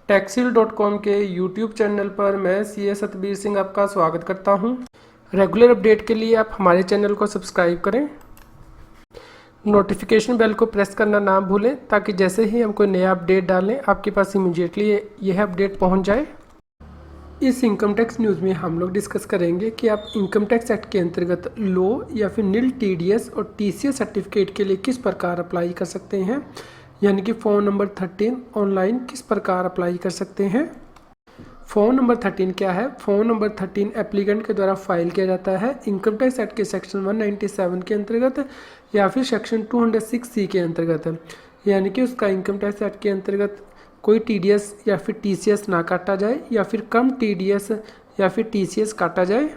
टैक्सील.com के YouTube channel पर मैं सीए सतबीर सिंह आपका स्वागत करता हूं। रेगुलर अपडेट के लिए आप हमारे चैनल को सब्सक्राइब करें, नोटिफिकेशन बेल को प्रेस करना ना भूलें ताकि जैसे ही हम कोई नया अपडेट डालें आपके पास इमीडिएटली यह अपडेट पहुंच जाए। इस इनकम टैक्स न्यूज़ में हम लोग डिस्कस करेंगे कि आप इनकम टैक्स एक्ट के अंतर्गत लो या फिर नील टीडीएस और टीसीएस सर्टिफिकेट के लिए किस प्रकार अप्लाई कर सकते हैं, यानी कि फॉर्म नंबर 13 ऑनलाइन किस प्रकार अप्लाई कर सकते हैं। फॉर्म नंबर 13 क्या है? फॉर्म नंबर 13 एप्लीकेंट के द्वारा फाइल किया जाता है इनकम टैक्स एक्ट के सेक्शन 197 के अंतर्गत या फिर सेक्शन 206C के अंतर्गत, यानी कि उसका इनकम टैक्स एक्ट के अंतर्गत कोई टीडीएस या फिर टीसीएस ना काटा जाए या फिर कम टीडीएस या फिर टीसीएस काटा जाए।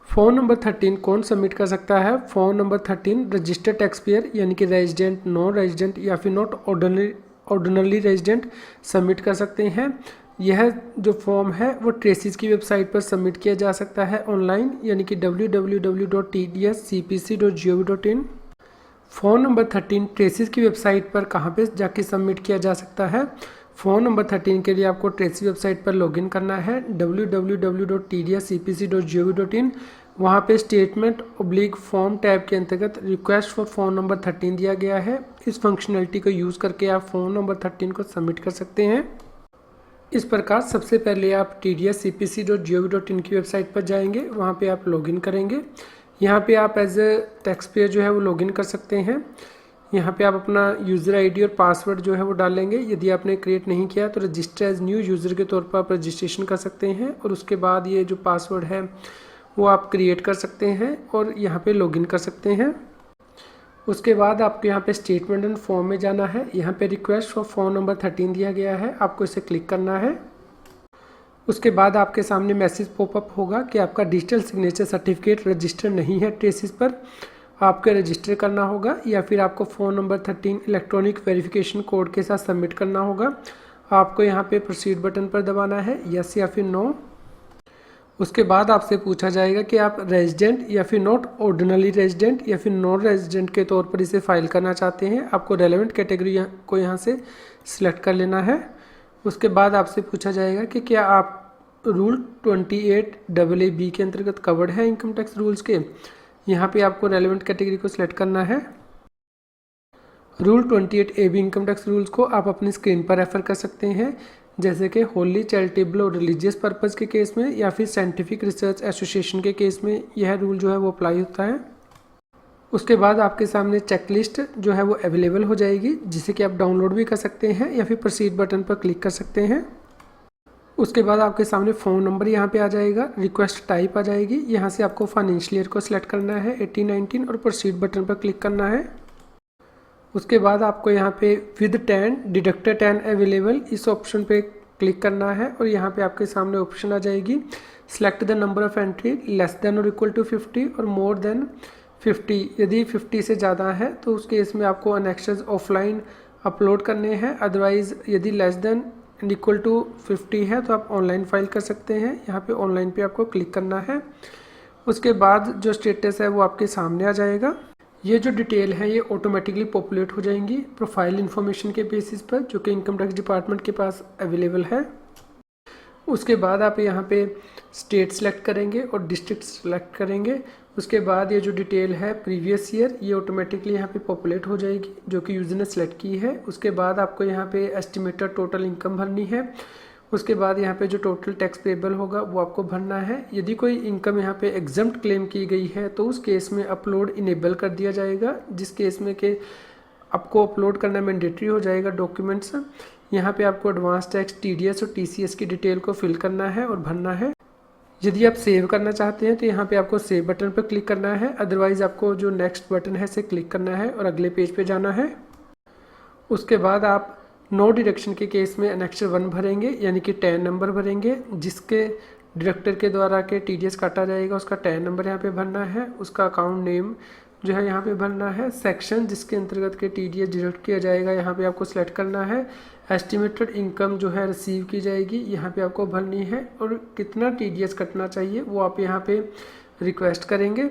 फॉर्म नंबर 13 कौन सबमिट कर सकता है? Form number 13 registered tax payer यानी कि रेजिडेंट, नॉन रेजिडेंट या फिर नॉट ऑर्डिनरी रेजिडेंट सबमिट कर सकते हैं। यह जो फॉर्म है वो ट्रेसिस की वेबसाइट पर सबमिट किया जा सकता है ऑनलाइन, यानी कि www.tdscpc.gov.in। फॉर्म नंबर 13 ट्रेसिस की वेबसाइट पर कहाँ पे जाके सबमिट किया जा सकता है? फॉर्म नंबर 13 के लिए आपको ट्रेसिस वेबसाइट पर लॉगिन करना है www.tdscpc.gov.in। वहाँ पे स्टेटमेंट/फॉर्म टैब के अंतर्गत रिक्वेस्ट फॉर फॉर्म नंबर 13 दिया गया है। इस फंक्शनलिटी को यूज़ करके आप फॉर्म नंबर 13 को सबमिट कर सकते हैं। इस प्रकार सबसे पहले आप tdscpc.gov.in की वेबसाइट पर जाएंगे, वहाँ पे आप लॉगिन करेंगे। यहाँ पे आप एज ए टैक्स पेयर जो है वो लॉगिन कर सकते हैं। यहाँ पे आप अपना यूज़र आईडी और पासवर्ड जो है वो डालेंगे। यदि आपने क्रिएट नहीं किया तो रजिस्टर एज न्यू यूज़र के तौर पर आप रजिस्ट्रेशन कर सकते हैं और उसके बाद ये जो पासवर्ड है वो आप क्रिएट कर सकते हैं और यहाँ पे लॉगिन कर सकते हैं। उसके बाद आपको यहाँ पे स्टेटमेंट एंड फॉर्म में जाना है। यहाँ पे रिक्वेस्ट फॉर फॉर्म नंबर 13 दिया गया है, आपको इसे क्लिक करना है। उसके बाद आपके सामने मैसेज पॉपअप होगा कि आपका डिजिटल सिग्नेचर सर्टिफिकेट रजिस्टर नहीं है ट्रेसिस पर, आपको रजिस्टर करना होगा या फिर आपको phone number 13 electronic verification code के साथ सबमिट करना होगा। आपको यहाँ पे प्रोसीड बटन पर दबाना है, यस या फिर नो। उसके बाद आपसे पूछा जाएगा कि आप रेजिडेंट या फिर नॉट ऑर्डिनरी रेजिडेंट या फिर नॉन रेजिडेंट के तौर पर इसे फाइल करना चाहते हैं। आपको रेलेवेंट कैटेगरी को यहाँ से सिलेक्ट कर लेना है। उसके बाद आपसे पूछा जाएगा कि क्या आप रूल 28AA के अंतर्गत कवर्ड है इनकम टैक्स रूल्स के। यहाँ पे आपको रेलेवेंट कैटेगरी को सिलेक्ट करना है। Rule 28AB income tax rules को आप अपनी स्क्रीन पर रेफर कर सकते हैं, जैसे कि होली, चैरिटेबल और रिलीजियस पर्पज़ के केस में या फिर साइंटिफिक रिसर्च एसोसिएशन के केस में यह रूल जो है वो अप्लाई होता है। उसके बाद आपके सामने चेकलिस्ट जो है वो अवेलेबल हो जाएगी, जिसे कि आप डाउनलोड भी कर सकते हैं या फिर प्रोसीड बटन पर क्लिक कर सकते हैं। उसके बाद आपके सामने फ़ोन नंबर यहाँ पे आ जाएगा, रिक्वेस्ट टाइप आ जाएगी। यहाँ से आपको फाइनेंशियल ईयर को सिलेक्ट करना है 18-19 और प्रोसीड बटन पर क्लिक करना है। उसके बाद आपको यहाँ पे विद 10 डिडक्टेड 10 अवेलेबल इस ऑप्शन पे क्लिक करना है और यहाँ पे आपके सामने ऑप्शन आ जाएगी select the number of entry less than और इक्वल टू 50 और मोर देन 50। यदि 50 से ज़्यादा है तो उस केस में आपको अनेक्सेस ऑफलाइन अपलोड करने हैं, अदरवाइज़ यदि less than and equal to 50 है तो आप ऑनलाइन फाइल कर सकते हैं। यहाँ पे ऑनलाइन पे आपको क्लिक करना है। उसके बाद जो स्टेटस है वो आपके सामने आ जाएगा। ये जो डिटेल है ये ऑटोमेटिकली पॉपुलेट हो जाएंगी प्रोफाइल इन्फॉर्मेशन के बेसिस पर, जो कि इनकम टैक्स डिपार्टमेंट के पास अवेलेबल है। उसके बाद आप यहाँ पे स्टेट सेलेक्ट करेंगे और डिस्ट्रिक्ट सेलेक्ट करेंगे। उसके बाद ये जो डिटेल है प्रीवियस ईयर ये ऑटोमेटिकली यहाँ पे पॉपुलेट हो जाएगी, जो कि यूज़र ने सेलेक्ट की है। उसके बाद आपको यहाँ पे एस्टिमेटेड टोटल इनकम भरनी है। उसके बाद यहाँ पे जो टोटल टैक्स पेबल होगा वो आपको भरना है। यदि कोई इनकम यहाँ पे एग्जम्प्ट क्लेम की गई है तो उस केस में अपलोड इनेबल कर दिया जाएगा, जिस केस में कि आपको अपलोड करना मैंडेटरी हो जाएगा डॉक्यूमेंट्स। यहाँ पे आपको एडवांस टैक्स, टीडीएस और टीसीएस की डिटेल को फिल करना है और भरना है। यदि आप सेव करना चाहते हैं तो यहाँ पे आपको सेव बटन पर क्लिक करना है, अदरवाइज़ आपको जो नेक्स्ट बटन है इसे क्लिक करना है और अगले पेज पे जाना है। उसके बाद आप नो डिडक्शन के केस में एनेक्सर 1 भरेंगे, यानी कि 10 नंबर भरेंगे। जिसके डिडक्टर के द्वारा के टीडीएस काटा जाएगा उसका 10 नंबर यहाँ पे भरना है। उसका अकाउंट नेम जो है यहाँ पे भरना है। सेक्शन जिसके अंतर्गत के टीडीएस डिडक्ट किया जाएगा यहाँ पे आपको सिलेक्ट करना है। एस्टिमेटेड इनकम जो है रिसीव की जाएगी यहाँ पे आपको भरनी है और कितना टीडीएस कटना चाहिए वो आप यहाँ पे रिक्वेस्ट करेंगे।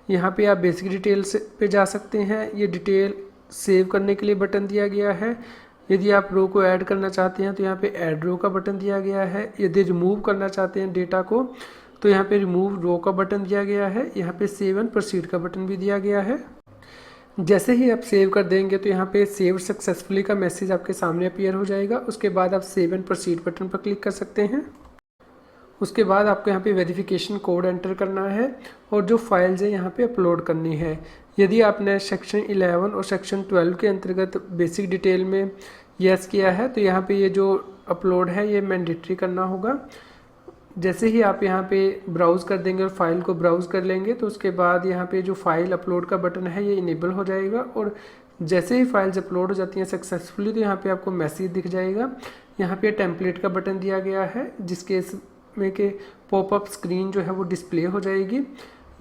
यहाँ पे आप बेसिक डिटेल्स पे जा सकते हैं। ये डिटेल सेव करने के लिए बटन दिया गया है। यदि आप रो को ऐड करना चाहते हैं तो यहाँ पे ऐड रो का बटन दिया गया है। यदि रिमूव करना चाहते हैं डेटा को तो यहाँ पे रिमूव रो का बटन दिया गया है। यहाँ पे सेव एंड प्रोसीड का बटन भी दिया गया है। जैसे ही आप सेव कर देंगे तो यहाँ पे सेव सक्सेसफुली का मैसेज आपके सामने अपीयर हो जाएगा। उसके बाद आप सेव एंड प्रोसीड बटन पर क्लिक कर सकते हैं। उसके बाद आपको यहाँ पे वेरिफिकेशन कोड एंटर करना है और जो फाइल्स है यहाँ पे अपलोड करनी है। यदि आपने सेक्शन 11 और सेक्शन 12 के अंतर्गत बेसिक डिटेल में यस किया है तो यहाँ पे ये जो अपलोड है ये मैंडेटरी करना होगा। जैसे ही आप यहाँ पे ब्राउज़ कर देंगे और फाइल को ब्राउज़ कर लेंगे तो उसके बाद यहाँ पे जो फाइल अपलोड का बटन है ये इनेबल हो जाएगा। और जैसे ही फाइल्स अपलोड हो जाती हैं सक्सेसफुली तो यहाँ पे आपको मैसेज दिख जाएगा। यहाँ पे टेम्पलेट का बटन दिया गया है जिसके में के पॉपअप स्क्रीन जो है वो डिस्प्ले हो जाएगी।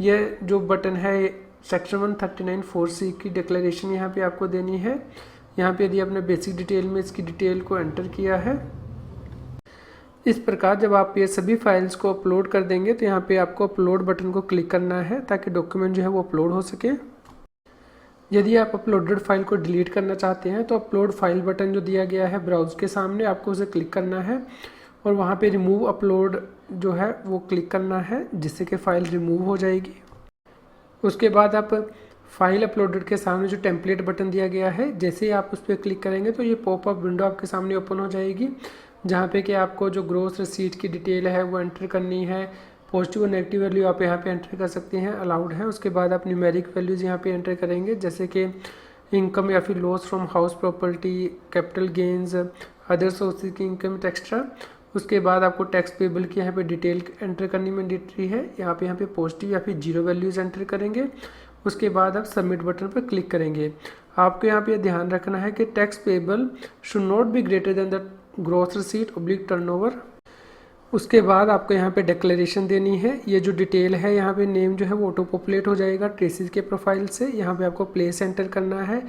यह जो बटन है सेक्शन 139(4)(c) की डिक्लेरेशन यहाँ पे आपको देनी है। यहाँ पे यदि आपने बेसिक डिटेल में इसकी डिटेल को एंटर किया है, इस प्रकार जब आप ये सभी फाइल्स को अपलोड कर देंगे तो यहाँ पे आपको अपलोड बटन को क्लिक करना है ताकि डॉक्यूमेंट जो है वो अपलोड हो सके। यदि आप अपलोडेड फाइल को डिलीट करना चाहते हैं तो अपलोड फाइल बटन जो दिया गया है ब्राउज के सामने, आपको उसे क्लिक करना है और वहाँ पे रिमूव अपलोड जो है वो क्लिक करना है जिससे कि फ़ाइल रिमूव हो जाएगी। उसके बाद आप फाइल अपलोडेड के सामने जो टेम्पलेट बटन दिया गया है, जैसे ही आप उस पर क्लिक करेंगे तो ये पॉपअप विंडो आपके सामने ओपन हो जाएगी जहाँ पे कि आपको जो ग्रोस रिसीट की डिटेल है वो एंटर करनी है। पॉजिटिव और नेगेटिव वैल्यू आप यहाँ पे एंटर कर सकते हैं, अलाउड है। उसके बाद आप न्यूमेरिक वैल्यूज़ यहाँ पे एंटर करेंगे जैसे कि इनकम या फिर loss from house property, capital gains, other sources की इनकम एक्स्ट्रा। उसके बाद आपको टैक्स पेबल की यहाँ पे डिटेल एंटर करनी मैंडेटरी है। यहाँ पे पॉजिटिव या फिर जीरो वैल्यूज़ एंटर करेंगे। उसके बाद आप सबमिट बटन पर क्लिक करेंगे। आपको यहाँ पे ध्यान रखना है कि tax payable should not be greater than the gross receipt oblique turnover. उसके बाद आपको यहाँ पे डिक्लेरेशन देनी है। ये जो डिटेल है यहाँ पे नेम जो है वो ऑटो पॉपुलेट हो जाएगा ट्रेसिस के प्रोफाइल से। यहाँ पे आपको प्लेस एंटर करना है,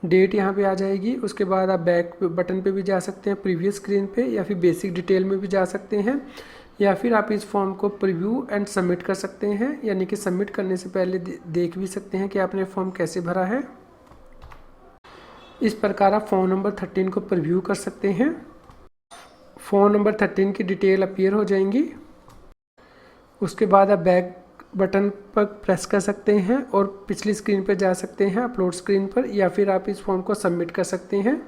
डेट यहाँ पे आ जाएगी। उसके बाद आप बैक बटन पे भी जा सकते हैं, प्रीवियस स्क्रीन पे, या फिर बेसिक डिटेल में भी जा सकते हैं, या फिर आप इस फॉर्म को प्रीव्यू एंड सबमिट कर सकते हैं, यानी कि सबमिट करने से पहले देख भी सकते हैं कि आपने फॉर्म कैसे भरा है। इस प्रकार आप फॉर्म नंबर 13 को प्रीव्यू कर सकते हैं। फॉर्म नंबर 13 की डिटेल अपीयर हो जाएंगी। उसके बाद आप बैक बटन पर प्रेस कर सकते हैं और पिछली स्क्रीन पर जा सकते हैं, अपलोड स्क्रीन पर, या फिर आप इस फॉर्म को सबमिट कर सकते हैं।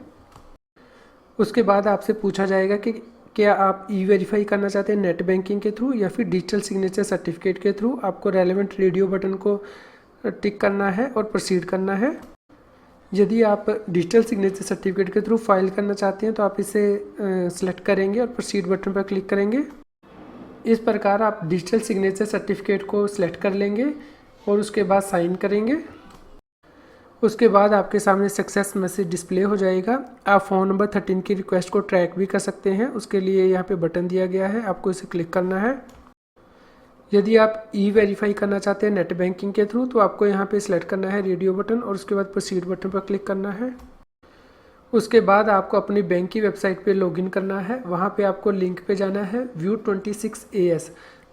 उसके बाद आपसे पूछा जाएगा कि क्या आप ई-वेरीफाई करना चाहते हैं नेट बैंकिंग के थ्रू या फिर डिजिटल सिग्नेचर सर्टिफिकेट के थ्रू। आपको रेलेवेंट रेडियो बटन को टिक करना है और प्रोसीड करना है। यदि आप डिजिटल सिग्नेचर सर्टिफिकेट के थ्रू फाइल करना चाहते हैं तो आप इसे सिलेक्ट करेंगे और प्रोसीड बटन पर क्लिक करेंगे। इस प्रकार आप डिजिटल सिग्नेचर सर्टिफिकेट को सिलेक्ट कर लेंगे और उसके बाद साइन करेंगे। उसके बाद आपके सामने सक्सेस मैसेज डिस्प्ले हो जाएगा। आप फॉर्म नंबर 13 की रिक्वेस्ट को ट्रैक भी कर सकते हैं। उसके लिए यहाँ पे बटन दिया गया है, आपको इसे क्लिक करना है। यदि आप ई-वेरीफाई करना चाहते हैं नेट बैंकिंग के थ्रू तो आपको यहाँ पे सिलेक्ट करना है रेडियो बटन और उसके बाद प्रोसीड बटन पर क्लिक करना है। उसके बाद आपको अपनी बैंक की वेबसाइट पे लॉगिन करना है। वहाँ पे आपको लिंक पे जाना है व्यू 26 AS।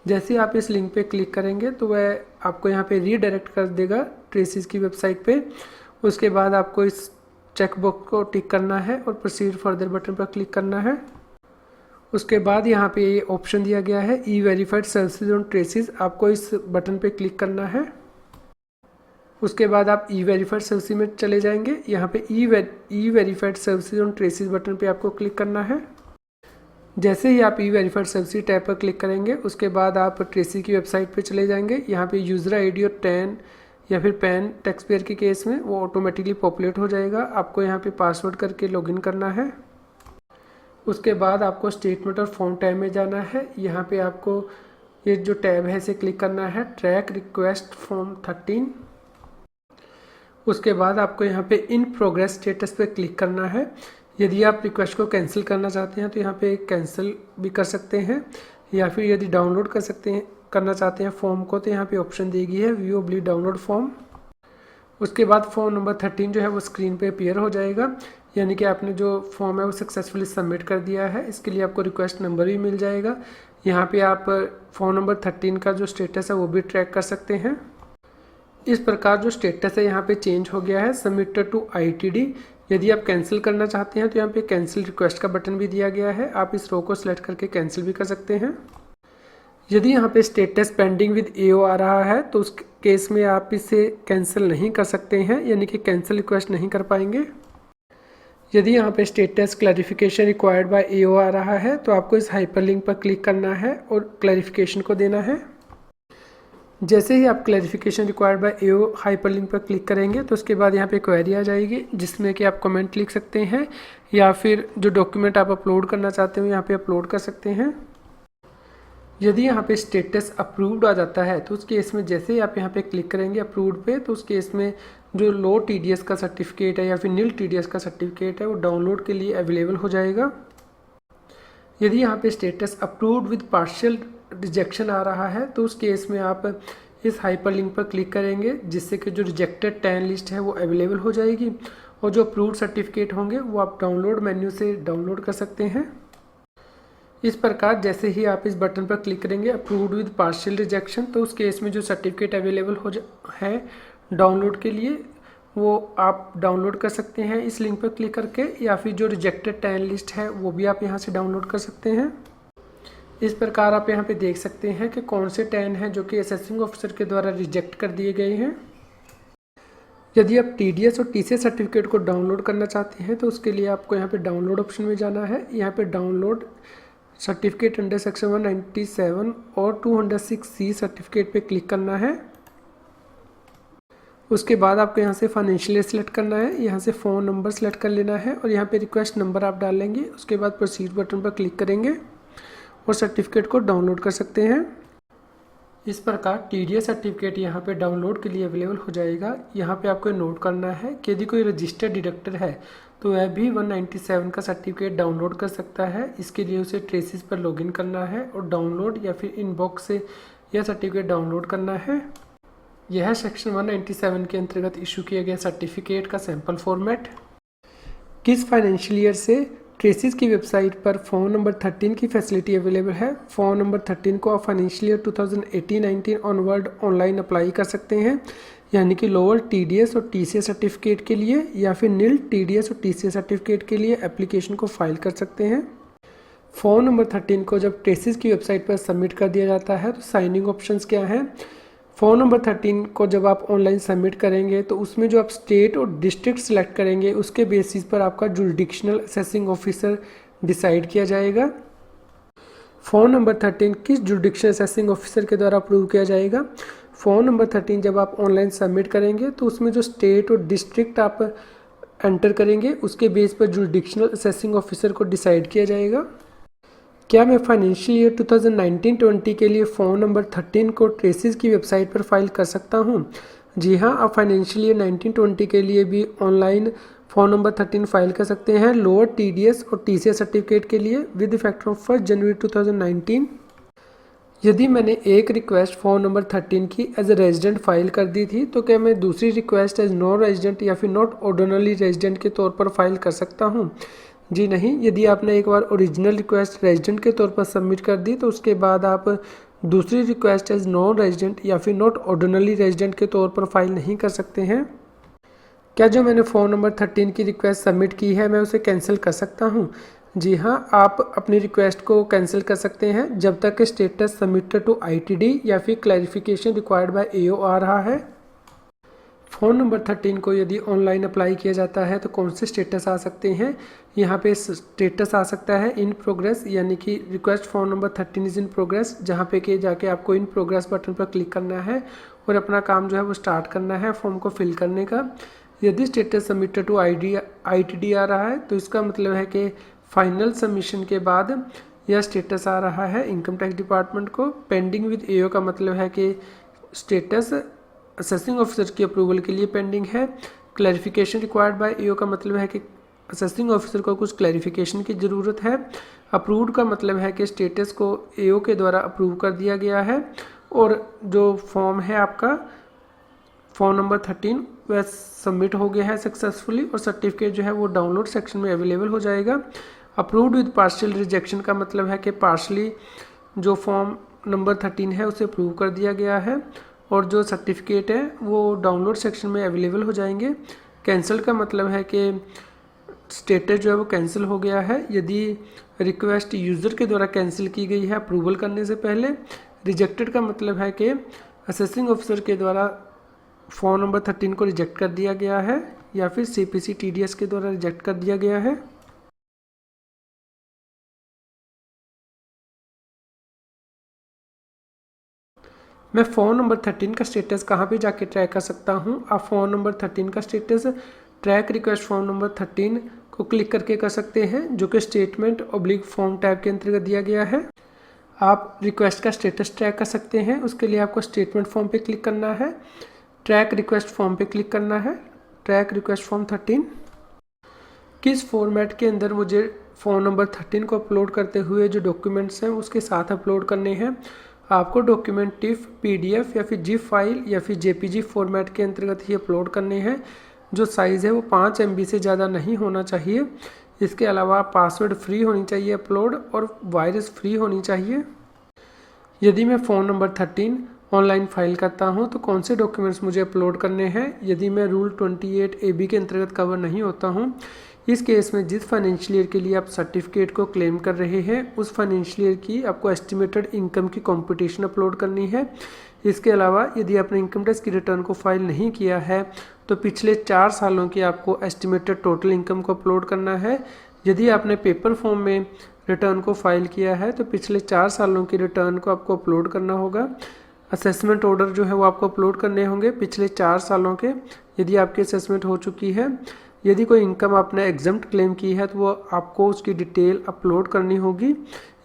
जैसे आप इस लिंक पे क्लिक करेंगे तो वह आपको यहाँ पे रीडायरेक्ट कर देगा ट्रेसिस की वेबसाइट पे। उसके बाद आपको इस चेकबॉक्स को टिक करना है और प्रोसीड फर्दर बटन पर क्लिक करना है। उसके बाद यहाँ पे ये ऑप्शन दिया गया है ई-वेरीफाइड सर्विसेज ऑन ट्रेसिस, आपको इस बटन पे क्लिक करना है। उसके बाद आप ई-वेरीफाइड सर्विसेज में चले जाएंगे। यहाँ पे ई-वेरीफाइड सर्विसेज ऑन ट्रेसिस बटन पे आपको क्लिक करना है। जैसे ही आप ई-वेरीफाइड सर्विसेज टैब पर क्लिक करेंगे उसके बाद आप ट्रेसिस की वेबसाइट पे चले जाएंगे। यहाँ पे यूज़र आईडी और टैन या फिर पैन टैक्स पेयर के केस में वो ऑटोमेटिकली पॉपुलेट हो जाएगा। आपको यहाँ पे पासवर्ड करके लॉगिन करना है। उसके बाद आपको स्टेटमेंट और फॉर्म टैब में जाना है। यहाँ पे आपको ये जो टैब है इसे क्लिक करना है, ट्रैक रिक्वेस्ट फॉर्म 13। उसके बाद आपको यहाँ पे इन प्रोग्रेस स्टेटस पे क्लिक करना है। यदि आप रिक्वेस्ट को कैंसिल करना चाहते हैं तो यहाँ पे कैंसिल भी कर सकते हैं, या फिर यदि डाउनलोड करना चाहते हैं फॉर्म को तो यहाँ पे ऑप्शन दी गई है व्यू / डाउनलोड फॉर्म। उसके बाद फॉर्म नंबर 13 जो है वो स्क्रीन पे अपीयर हो जाएगा, यानी कि आपने जो फॉर्म है वो सक्सेसफुली सबमिट कर दिया है। इसके लिए आपको रिक्वेस्ट नंबर भी मिल जाएगा। यहाँ पे आप फॉर्म नंबर 13 का जो स्टेटस है वो भी ट्रैक कर सकते हैं। इस प्रकार जो स्टेटस है यहाँ पे चेंज हो गया है, सबमिटेड टू ITD, यदि आप कैंसिल करना चाहते हैं तो यहाँ पे कैंसिल रिक्वेस्ट का बटन भी दिया गया है, आप इस रो को सिलेक्ट करके कैंसिल भी कर सकते हैं। यदि यहाँ पे स्टेटस पेंडिंग विद एओ आ रहा है तो उस केस में आप इसे कैंसिल नहीं कर सकते हैं, यानी कि कैंसिल रिक्वेस्ट नहीं कर पाएंगे। यदि यहाँ पे status clarification required by AO आ रहा है तो आपको इस हाइपरलिंक पर क्लिक करना है और क्लैरिफिकेशन को देना है। जैसे ही आप clarification required by AO hyperlink पर क्लिक करेंगे तो उसके बाद यहाँ पे क्वेरी आ जाएगी जिसमें कि आप कमेंट लिख सकते हैं या फिर जो डॉक्यूमेंट आप अपलोड करना चाहते हो यहाँ पे अपलोड कर सकते हैं। यदि यहाँ पे स्टेटस अप्रूव्ड आ जाता है तो उस केस में जैसे ही आप यहाँ पे क्लिक करेंगे अप्रूव्ड पे तो उस केस में जो लो टीडीएस का सर्टिफिकेट है या फिर नील टीडीएस का सर्टिफिकेट है वो डाउनलोड के लिए अवेलेबल हो जाएगा। यदि यहाँ पे status approved with partial rejection आ रहा है तो उस केस में आप इस हाइपरलिंक पर क्लिक करेंगे जिससे कि जो रिजेक्टेड 10 लिस्ट है वो अवेलेबल हो जाएगी और जो अप्रूव्ड सर्टिफिकेट होंगे वो आप डाउनलोड मेन्यू से डाउनलोड कर सकते हैं। इस प्रकार जैसे ही आप इस बटन पर क्लिक करेंगे अप्रूव्ड विद पार्शियल रिजेक्शन तो उस केस में जो सर्टिफिकेट अवेलेबल है डाउनलोड के लिए वो आप डाउनलोड कर सकते हैं इस लिंक पर क्लिक करके, या फिर जो रिजेक्टेड 10 लिस्ट है वो भी आप यहाँ से डाउनलोड कर सकते हैं। इस प्रकार आप यहाँ पे देख सकते हैं कि कौन से 10 हैं जो कि असेसिंग ऑफिसर के द्वारा रिजेक्ट कर दिए गए हैं। यदि आप टीडीएस और टीसीएस सर्टिफिकेट को डाउनलोड करना चाहते हैं तो उसके लिए आपको यहाँ पे डाउनलोड ऑप्शन में जाना है। यहाँ पे डाउनलोड सर्टिफिकेट अंडर सेक्शन 197 और 206C सर्टिफिकेट पे क्लिक करना है। उसके बाद आपको यहाँ से फाइनेंशियल ईयर सेलेक्ट करना है, यहाँ से फ़ोन नंबर सेलेक्ट कर लेना है और यहाँ पे रिक्वेस्ट नंबर आप डाल लेंगे। उसके बाद प्रोसीड बटन पर क्लिक करेंगे और सर्टिफिकेट को डाउनलोड कर सकते हैं। इस प्रकार टीडीएस सर्टिफिकेट यहाँ पे डाउनलोड के लिए अवेलेबल हो जाएगा। यहाँ पे आपको नोट करना है कि यदि कोई रजिस्टर्ड डिडक्टर है तो वह भी 197 का सर्टिफिकेट डाउनलोड कर सकता है। इसके लिए उसे ट्रेसिस पर लॉगिन करना है और डाउनलोड या फिर इनबॉक्स से यह सर्टिफिकेट डाउनलोड करना है। यह सेक्शन 197 के अंतर्गत इशू किया गया सर्टिफिकेट का सैंपल फॉर्मेट। किस फाइनेंशियल ईयर से ट्रेसिस की वेबसाइट पर फ़ोन नंबर 13 की फैसिलिटी अवेलेबल है। फ़ोन नंबर 13 को आप financial year 2018-19 onward online apply कर सकते हैं, यानी कि लोअर टीडीएस और टीसीएस सर्टिफिकेट के लिए या फिर नील टीडीएस और टीसीएस सर्टिफिकेट के लिए एप्लीकेशन को फाइल कर सकते हैं। फ़ोन नंबर 13 को जब ट्रेसिस की वेबसाइट पर सबमिट कर दिया जाता है तो साइनिंग ऑप्शंस क्या हैं। फ़ोन नंबर 13 को जब आप ऑनलाइन सबमिट करेंगे तो उसमें जो आप स्टेट और डिस्ट्रिक्ट सेलेक्ट करेंगे उसके बेसिस पर आपका जुरिडिक्शनल असेसिंग ऑफिसर डिसाइड किया जाएगा। फ़ोन नंबर 13 किस जुरिडिक्शनल असेसिंग ऑफिसर के द्वारा अप्रूव किया जाएगा। फ़ोन नंबर 13 जब आप ऑनलाइन सबमिट करेंगे तो उसमें जो स्टेट और डिस्ट्रिक्ट आप एंटर करेंगे उसके बेस पर जुरिडिक्शनल असेसिंग ऑफिसर को डिसाइड किया जाएगा। क्या मैं फाइनेंशियल ईयर 2019-20 के लिए फ़ोन नंबर 13 को ट्रेसिस की वेबसाइट पर फाइल कर सकता हूं? जी हां, आप फाइनेंशियल ईयर 19-20 के लिए भी ऑनलाइन फ़ोन नंबर 13 फाइल कर सकते हैं लोअर टीडीएस और टीसीएस सर्टिफिकेट के लिए विद इफेक्ट फ्रॉम 1 जनवरी 2019। यदि मैंने एक रिक्वेस्ट फ़ोन नंबर 13 की एज ए रेजिडेंट फाइल कर दी थी तो क्या मैं दूसरी रिक्वेस्ट एज नॉन रेजिडेंट या फिर नॉट ऑर्डिनरी रेजिडेंट के तौर पर फाइल कर सकता हूँ? जी नहीं, यदि आपने एक बार ओरिजिनल रिक्वेस्ट रेजिडेंट के तौर पर सबमिट कर दी तो उसके बाद आप दूसरी रिक्वेस्ट एज नॉन रेजिडेंट या फिर नॉट ऑर्डिनरी रेजिडेंट के तौर पर फाइल नहीं कर सकते हैं। क्या जो मैंने फ़ोन नंबर 13 की रिक्वेस्ट सबमिट की है मैं उसे कैंसिल कर सकता हूँ? जी हाँ, आप अपनी रिक्वेस्ट को कैंसिल कर सकते हैं जब तक स्टेटस सबमिटेड टू आईटीडी या फिर क्लैरिफिकेशन रिक्वायर्ड बाय एओ आ रहा है। फ़ोन नंबर 13 को यदि ऑनलाइन अप्लाई किया जाता है तो कौन से स्टेटस आ सकते हैं। यहाँ पे स्टेटस आ सकता है इन प्रोग्रेस, यानी कि request phone number 13 is in progress, जहाँ पे कि जाके आपको इन प्रोग्रेस बटन पर क्लिक करना है और अपना काम जो है वो स्टार्ट करना है फॉर्म को फिल करने का। यदि स्टेटस सबमिटेड टू आईटीडी आ रहा है तो इसका मतलब है कि फाइनल सबमिशन के बाद यह स्टेटस आ रहा है इनकम टैक्स डिपार्टमेंट को। पेंडिंग विद एओ का मतलब है कि स्टेटस असेसिंग ऑफिसर की अप्रूवल के लिए पेंडिंग है। क्लैरिफिकेशन रिक्वायर्ड बाय एओ का मतलब है कि असेसिंग ऑफिसर को कुछ क्लैरिफिकेशन की ज़रूरत है। अप्रूव्ड का मतलब है कि स्टेटस को एओ के द्वारा अप्रूव कर दिया गया है और जो फॉर्म है आपका फ़ोन नंबर 13 वह सबमिट हो गया है सक्सेसफुली और सर्टिफिकेट जो है वो डाउनलोड सेक्शन में अवेलेबल हो जाएगा। अप्रूव्ड विद पार्शियल रिजेक्शन का मतलब है कि पार्शली जो फॉर्म नंबर 13 है उसे अप्रूव कर दिया गया है और जो सर्टिफिकेट है वो डाउनलोड सेक्शन में अवेलेबल हो जाएंगे। कैंसिल का मतलब है कि स्टेटस जो है वो कैंसिल हो गया है। यदि रिक्वेस्ट यूज़र के द्वारा कैंसिल की गई है अप्रूवल करने से पहले, रिजेक्टेड का मतलब है कि असेसिंग ऑफिसर के द्वारा फॉर्म नंबर 13 को रिजेक्ट कर दिया गया है या फिर CPC TDS के द्वारा रिजेक्ट कर दिया गया है। मैं फ़ोन नंबर 13 का स्टेटस कहाँ पे जाके ट्रैक कर सकता हूँ? आप फ़ोन नंबर 13 का status track request form number 13 को क्लिक करके कर सकते हैं, जो कि स्टेटमेंट ऑब्लिक फॉर्म टैब के अंतर्गत दिया गया है। आप रिक्वेस्ट का स्टेटस ट्रैक कर सकते हैं, उसके लिए आपको स्टेटमेंट फॉर्म पे क्लिक करना है, ट्रैक रिक्वेस्ट फॉर्म पे क्लिक करना है, ट्रैक रिक्वेस्ट फॉर्म 13। किस फॉर्मेट के अंदर मुझे फ़ोन नंबर 13 को अपलोड करते हुए जो डॉक्यूमेंट्स हैं उसके साथ अपलोड करने हैं। आपको डॉक्यूमेंट टिफ, PDF या फिर जिप फाइल या फिर JPG फॉर्मेट के अंतर्गत ही अपलोड करने हैं। जो साइज़ है वो 5 MB से ज़्यादा नहीं होना चाहिए। इसके अलावा पासवर्ड फ्री होनी चाहिए अपलोड, और वायरस फ्री होनी चाहिए। यदि मैं फ़ोन नंबर 13 ऑनलाइन फाइल करता हूं तो कौन से डॉक्यूमेंट्स मुझे अपलोड करने हैं? यदि मैं रूल 28AB के अंतर्गत कवर नहीं होता हूं, इस केस में जिस फाइनेंशियल ईयर के लिए आप सर्टिफिकेट को क्लेम कर रहे हैं उस फाइनेंशियल ईयर की आपको एस्टिमेटेड इनकम की कंप्यूटेशन अपलोड करनी है। इसके अलावा यदि आपने इनकम टैक्स की रिटर्न को फाइल नहीं किया है तो पिछले 4 सालों की आपको एस्टिमेटेड टोटल इनकम को अपलोड करना है। यदि आपने पेपर फॉर्म में रिटर्न को फाइल किया है तो पिछले 4 सालों की रिटर्न को आपको अपलोड करना होगा। असेसमेंट ऑर्डर जो है वो आपको अपलोड करने होंगे पिछले 4 सालों के, यदि आपकी असेसमेंट हो चुकी है। यदि कोई इनकम आपने एग्जम्प्ट क्लेम की है तो वो आपको उसकी डिटेल अपलोड करनी होगी।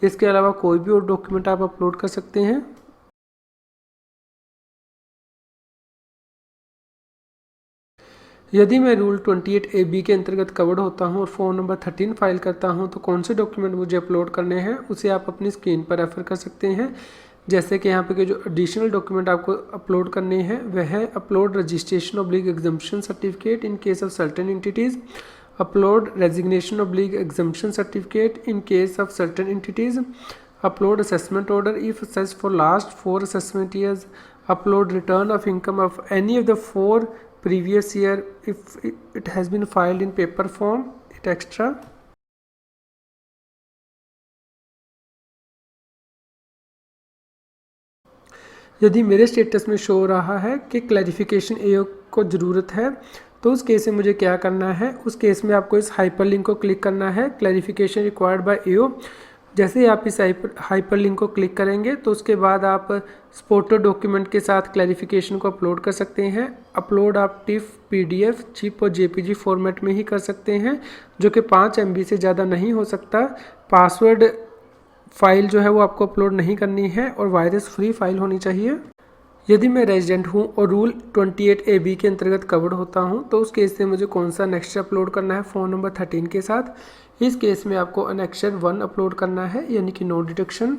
इसके अलावा कोई भी और डॉक्यूमेंट आप अपलोड कर सकते हैं। यदि मैं रूल 28AB के अंतर्गत कवर्ड होता हूं और फ़ोन नंबर 13 फाइल करता हूं तो कौन से डॉक्यूमेंट मुझे अपलोड करने हैं उसे आप अपनी स्क्रीन पर रेफर कर सकते हैं। जैसे कि यहाँ पे के जो एडिशनल डॉक्यूमेंट आपको अपलोड करने हैं वह है upload registration oblique exemption certificate in case of certain entities, upload resignation oblique exemption certificate in case of certain entities, upload assessment order if assessed for last 4 assessment years, upload return of income of any of the 4 previous year if it has been filed in paper form, it extra। यदि मेरे status में show रहा है कि clarification AO को ज़रूरत है तो उस केस में मुझे क्या करना है? उस केस में आपको इस हाइपर लिंक को क्लिक करना है, क्लैरिफिकेशन रिक्वायर्ड बाय AO। जैसे ही आप इस हाइपर लिंक को क्लिक करेंगे तो उसके बाद आप सपोर्टेड डॉक्यूमेंट के साथ क्लैरिफिकेशन को अपलोड कर सकते हैं। अपलोड आप टिफ, PDF, जिप और JPG फॉर्मेट में ही कर सकते हैं, जो कि 5 MB से ज़्यादा नहीं हो सकता। पासवर्ड फाइल जो है वो आपको अपलोड नहीं करनी है और वायरस फ्री फाइल होनी चाहिए। यदि मैं रेजिडेंट हूँ और रूल 28AB के अंतर्गत कवर्ड होता हूँ तो उस केस से मुझे कौन सा नेक्स्ट अपलोड करना है फ़ोन नंबर 13 के साथ? इस केस में आपको अनेक्शन 1 अपलोड करना है, यानी कि नो डिडक्शन।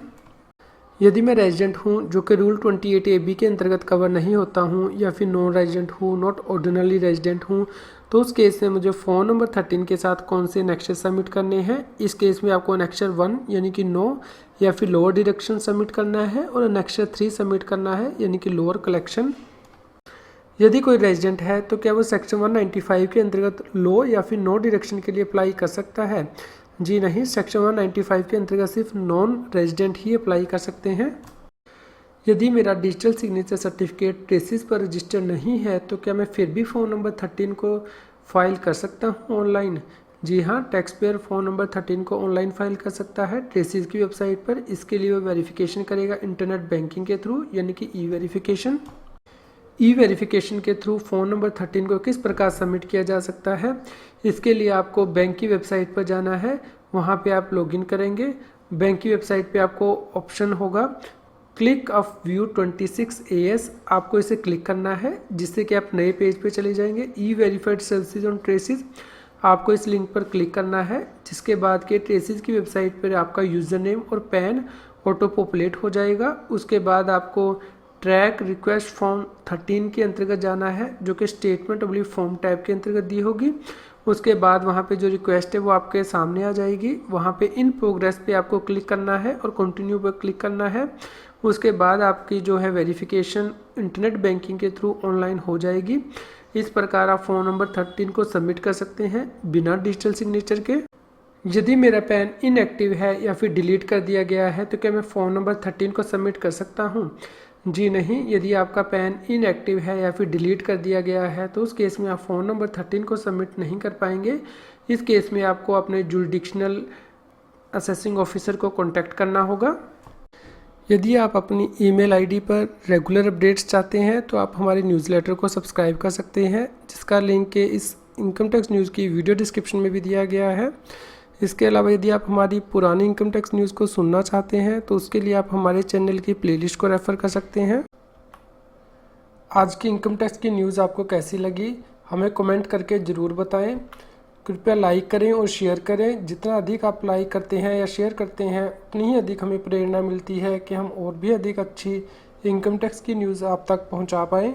यदि मैं रेजिडेंट हूँ जो कि रूल 28AB के अंतर्गत कवर नहीं होता हूँ या फिर नॉन रेजिडेंट हूँ, नॉट ऑर्डिनरी रेजिडेंट हूँ, तो उस केस में मुझे फ़ोन नंबर 13 के साथ कौन से नेक्शन सबमिट करने हैं? इस केस में आपको अनेक्शन 1 यानी कि नो या फिर लोअर डिडक्शन सबमिट करना है और अनेक्शन 3 सबमिट करना है, यानी कि लोअर कलेक्शन। यदि कोई रेजिडेंट है तो क्या वो सेक्शन 195 के अंतर्गत लो या फिर नो डिडक्शन के लिए अप्लाई कर सकता है? जी नहीं, सेक्शन 195 के अंतर्गत सिर्फ नॉन रेजिडेंट ही अप्लाई कर सकते हैं। यदि मेरा डिजिटल सिग्नेचर सर्टिफिकेट ट्रेसिस पर रजिस्टर्ड नहीं है तो क्या मैं फिर भी फ़ोन नंबर 13 को फाइल कर सकता हूँ ऑनलाइन? जी हाँ, टैक्स पेयर फ़ोन नंबर 13 को ऑनलाइन फाइल कर सकता है ट्रेसिस की वेबसाइट पर। इसके लिए वो वेरिफिकेशन करेगा इंटरनेट बैंकिंग के थ्रू, यानी कि ई-वेरिफिकेशन। ई-वेरिफिकेशन के थ्रू फ़ोन नंबर 13 को किस प्रकार सबमिट किया जा सकता है? इसके लिए आपको बैंक की वेबसाइट पर जाना है, वहाँ पे आप लॉगिन करेंगे। बैंक की वेबसाइट पे आपको ऑप्शन होगा क्लिक ऑफ व्यू 26AS, आपको इसे क्लिक करना है जिससे कि आप नए पेज पे चले जाएंगे। ई-वेरीफाइड सर्विसेज ऑन ट्रेसिस, आपको इस लिंक पर क्लिक करना है, जिसके बाद के ट्रेसिस की वेबसाइट पर आपका यूज़र नेम और पैन ऑटो पॉपुलेट हो जाएगा। उसके बाद आपको ट्रैक रिक्वेस्ट फॉर्म 13 के अंतर्गत जाना है, जो कि स्टेटमेंट ऑब्लिक फॉर्म टाइप के अंतर्गत दी होगी। उसके बाद वहाँ पे जो रिक्वेस्ट है वो आपके सामने आ जाएगी। वहाँ पे इन प्रोग्रेस पे आपको क्लिक करना है और कंटिन्यू पर क्लिक करना है। उसके बाद आपकी जो है वेरिफिकेशन इंटरनेट बैंकिंग के थ्रू ऑनलाइन हो जाएगी। इस प्रकार आप फ़ोन नंबर 13 को सबमिट कर सकते हैं बिना डिजिटल सिग्नेचर के। यदि मेरा पैन इनएक्टिव है या फिर डिलीट कर दिया गया है तो क्या मैं फ़ोन नंबर 13 को सबमिट कर सकता हूँ? जी नहीं, यदि आपका पैन इनएक्टिव है या फिर डिलीट कर दिया गया है तो उस केस में आप फ़ोन नंबर 13 को सबमिट नहीं कर पाएंगे। इस केस में आपको अपने जुरिडिक्शनल असेसिंग ऑफिसर को कॉन्टैक्ट करना होगा। यदि आप अपनी ईमेल आईडी पर रेगुलर अपडेट्स चाहते हैं तो आप हमारे न्यूज़लेटर को सब्सक्राइब कर सकते हैं, जिसका लिंक इस इनकम टैक्स न्यूज़ की वीडियो डिस्क्रिप्शन में भी दिया गया है। इसके अलावा यदि आप हमारी पुरानी इनकम टैक्स न्यूज़ को सुनना चाहते हैं तो उसके लिए आप हमारे चैनल की प्लेलिस्ट को रेफ़र कर सकते हैं। आज की इनकम टैक्स की न्यूज़ आपको कैसी लगी हमें कमेंट करके ज़रूर बताएं। कृपया लाइक करें और शेयर करें। जितना अधिक आप लाइक करते हैं या शेयर करते हैं उतनी ही अधिक हमें प्रेरणा मिलती है कि हम और भी अधिक अच्छी इनकम टैक्स की न्यूज़ आप तक पहुंचा पाएँ।